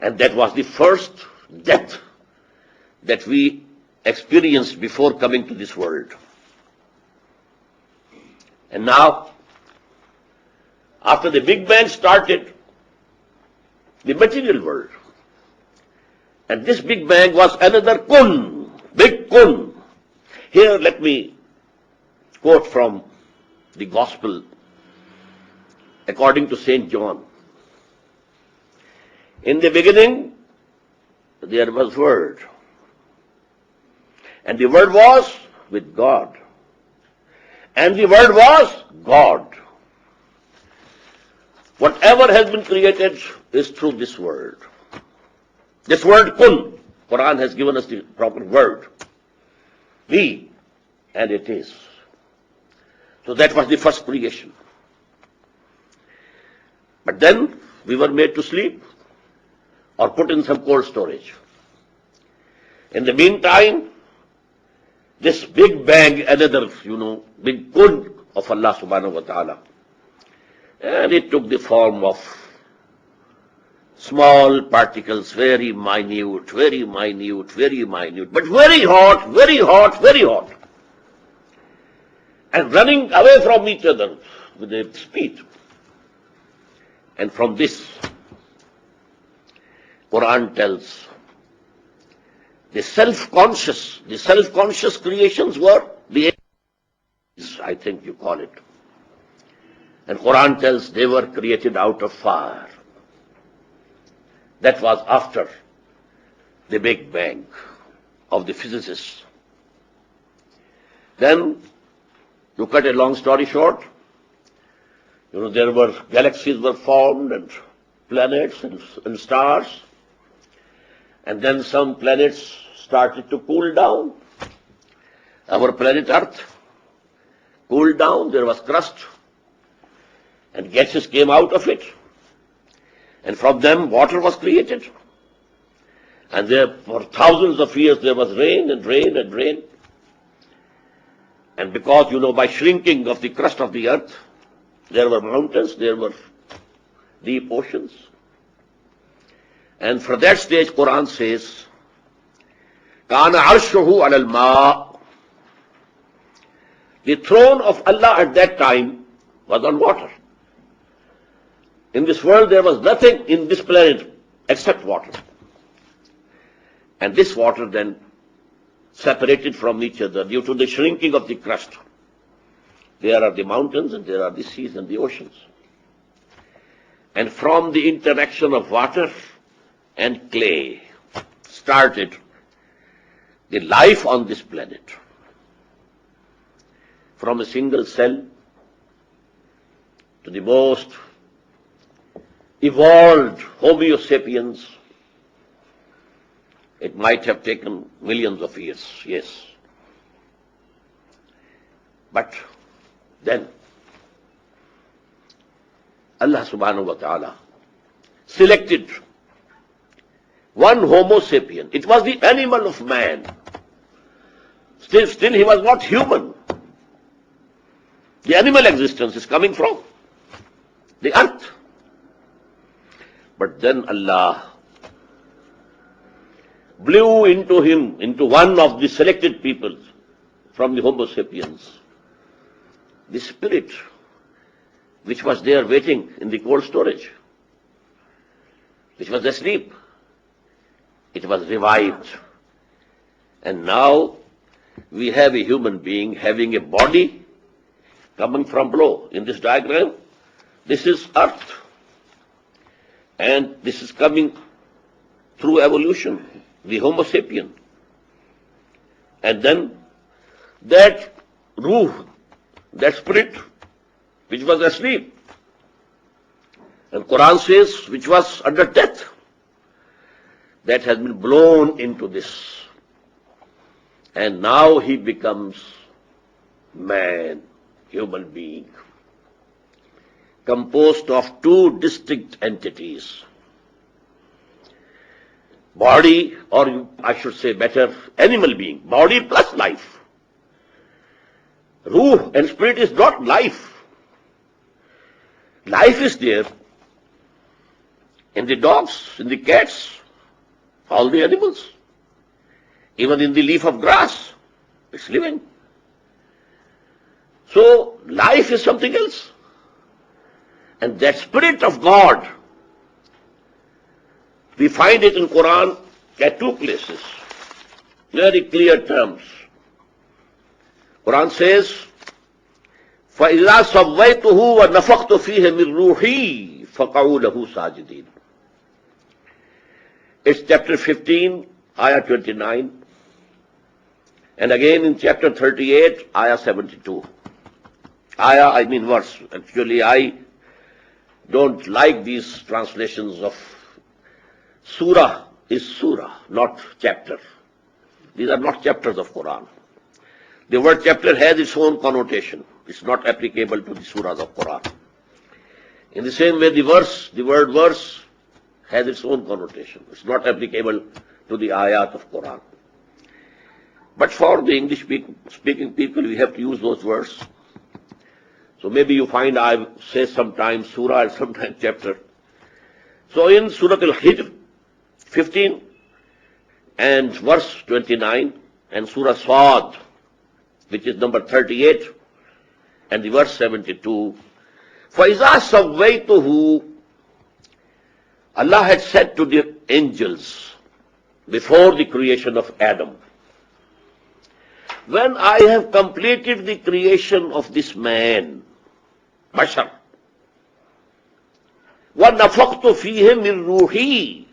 And that was the first death that we experienced before coming to this world. And now, after the Big Bang started the material world. And this Big Bang was another kun, big kun. Here let me quote from the Gospel according to St. John. In the beginning, there was Word. And the Word was with God. And the Word was God. Whatever has been created is through this word. This word kun. Quran has given us the proper word. Be, and it is. So that was the first creation. But then we were made to sleep or put in some cold storage. In the meantime, this Big Bang, another, big kun of Allah subhanahu wa ta'ala. And it took the form of small particles, very minute, but very hot, very hot, very hot. And running away from each other with a speed. And from this, Quran tells, the self-conscious creations were the angels, I think you call it. And Quran tells they were created out of fire. That was after the Big Bang of the physicists. Then, to cut a long story short, there were galaxies were formed and planets and stars. And then some planets started to cool down. Our planet Earth cooled down, there was crust. And gases came out of it. And from them water was created. And there for thousands of years there was rain and rain and rain. And because, by shrinking of the crust of the earth, there were mountains, there were deep oceans. And for that stage, Quran says, Kana arshuhu alal ma. The throne of Allah at that time was on water. In this world, there was nothing in this planet except water. And this water then separated from each other due to the shrinking of the crust. There are the mountains and there are the seas and the oceans. And from the interaction of water and clay started the life on this planet. From a single cell to the most evolved Homo sapiens, it might have taken millions of years, yes. But then, Allah subhanahu wa ta'ala selected one Homo sapien. It was the animal of man. Still he was not human. The animal existence is coming from the earth. But then Allah blew into him, into one of the selected people from the Homo sapiens, the spirit which was there waiting in the cold storage, which was asleep. It was revived. And now we have a human being having a body coming from below. In this diagram, this is earth. And this is coming through evolution, the Homo sapien. And then that ruh, that spirit, which was asleep, and Quran says, which was under death, that has been blown into this. And now he becomes man, human being, composed of two distinct entities. Body, or I should say better, animal being. Body plus life. Ruh and spirit is not life. Life is there, in the dogs, in the cats, all the animals. Even in the leaf of grass, it's living. So life is something else. And that spirit of God, we find it in Quran at two places. Very clear terms. Quran says, فَإِذَا سَوَّيْتُهُ وَنَفَخْتُ فِيهِ مِنْ رُوحِي فَقَعُوا لَهُ سَاجِدِينَ. It's chapter 15, ayah 29. And again in chapter 38, ayah 72. I mean verse. Actually, I don't like these translations of surah is surah, not chapter. These are not chapters of Quran. The word chapter has its own connotation. It's not applicable to the surahs of Quran. In the same way, the word verse has its own connotation. It's not applicable to the ayat of Quran. But for the English speaking people, we have to use those words. So maybe you find I say sometimes surah and sometimes chapter. So in Surah Al-Hijr 15 and verse 29 and Surah Swad, which is number 38 and the verse 72, فَإِذَا سَوَّيْتُهُ, Allah had said to the angels before the creation of Adam, when I have completed the creation of this man, Bashar, وَنَفَخْتُ فِيهِ مِنْ رُوحِي,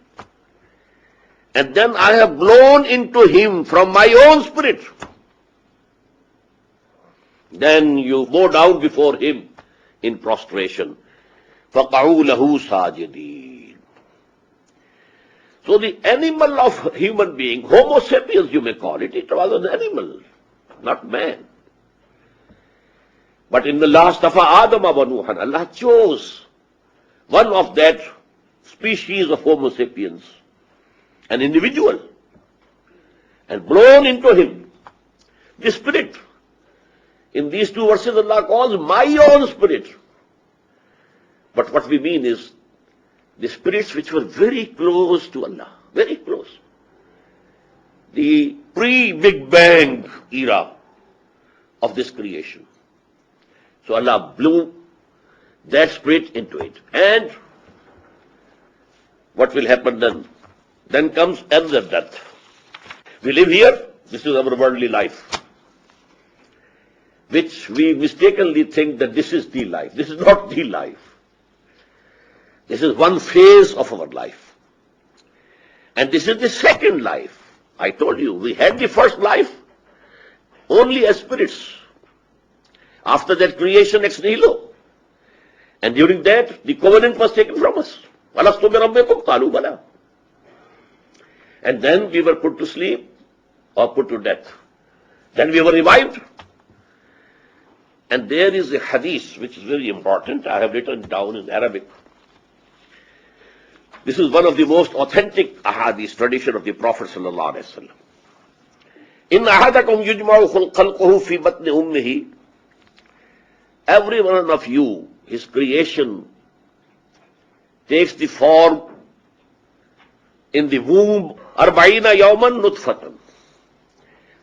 and then I have blown into him from my own spirit, then you bow down before him in prostration. فَقَعُوا لَهُ سَاجِدِينَ. So the animal of human being, Homo sapiens you may call it, it was an animal, not man. But in the last of Adam wa Nuhan, Allah chose one of that species of Homo sapiens, an individual, and blown into him the spirit. In these two verses, Allah calls my own spirit. But what we mean is the spirits which were very close to Allah, very close. The pre-Big Bang era of this creation. So Allah blew that spirit into it. And what will happen then? Then comes another death. We live here, this is our worldly life, which we mistakenly think that this is the life. This is not the life. This is one phase of our life. And this is the second life. I told you, we had the first life only as spirits. After that, creation ex nihilo. And during that, the covenant was taken from us. وَلَسْتُ بِرَبِّكُمْ قَالُوا بَلَى. And then we were put to sleep or put to death. Then we were revived. And there is a hadith which is very important. I have written down in Arabic. This is one of the most authentic ahadith tradition of the Prophet sallallahu alaihi wasallam. In ahadakum yujma'u khalquhu fi batni ummihi. Every one of you, his creation takes the form in the womb. Arba'ina yawman nutfatan.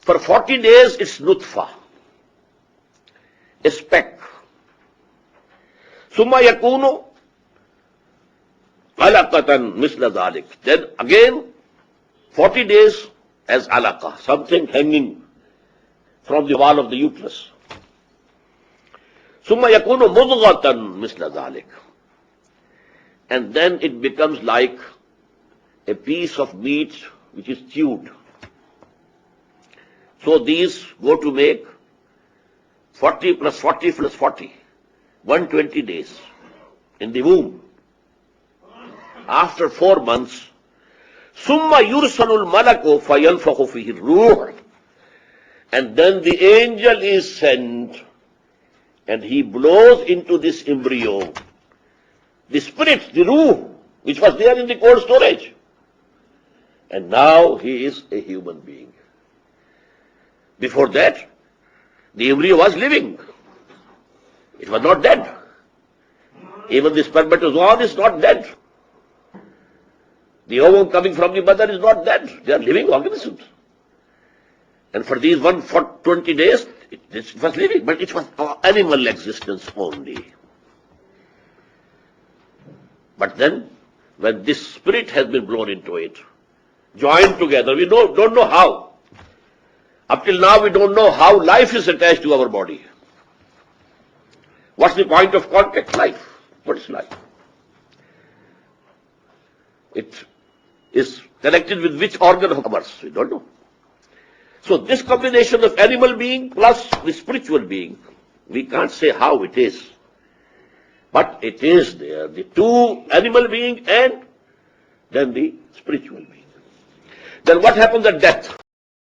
For 40 days it's nutfa, a speck. Summa yakunu alaqatan misla dhalik. Then again 40 days as alaqa, something hanging from the wall of the uterus. Summa yakunu mudghatan misla dhalik. And then it becomes like a piece of meat which is chewed. So these go to make 40 plus 40 plus 40, 120 days in the womb. After 4 months, summa yursalul malaku fayanfakhu fihi ruh, and then the angel is sent and he blows into this embryo the spirit, the ruh, which was there in the cold storage. And now he is a human being. Before that, the embryo was living. It was not dead. Even the spermatozoa is not dead. The ovum coming from the mother is not dead. They are living organisms. And for these 20 days, it was living, but it was animal existence only. But then, when this spirit has been blown into it, joined together, we don't know how. Up till now, we don't know how life is attached to our body. What's the point of contact? Life. What is life? It is connected with which organ of ours? We don't know. So this combination of animal being plus the spiritual being, we can't say how it is. But it is there, the two animal being and then the spiritual being. Then what happens at death?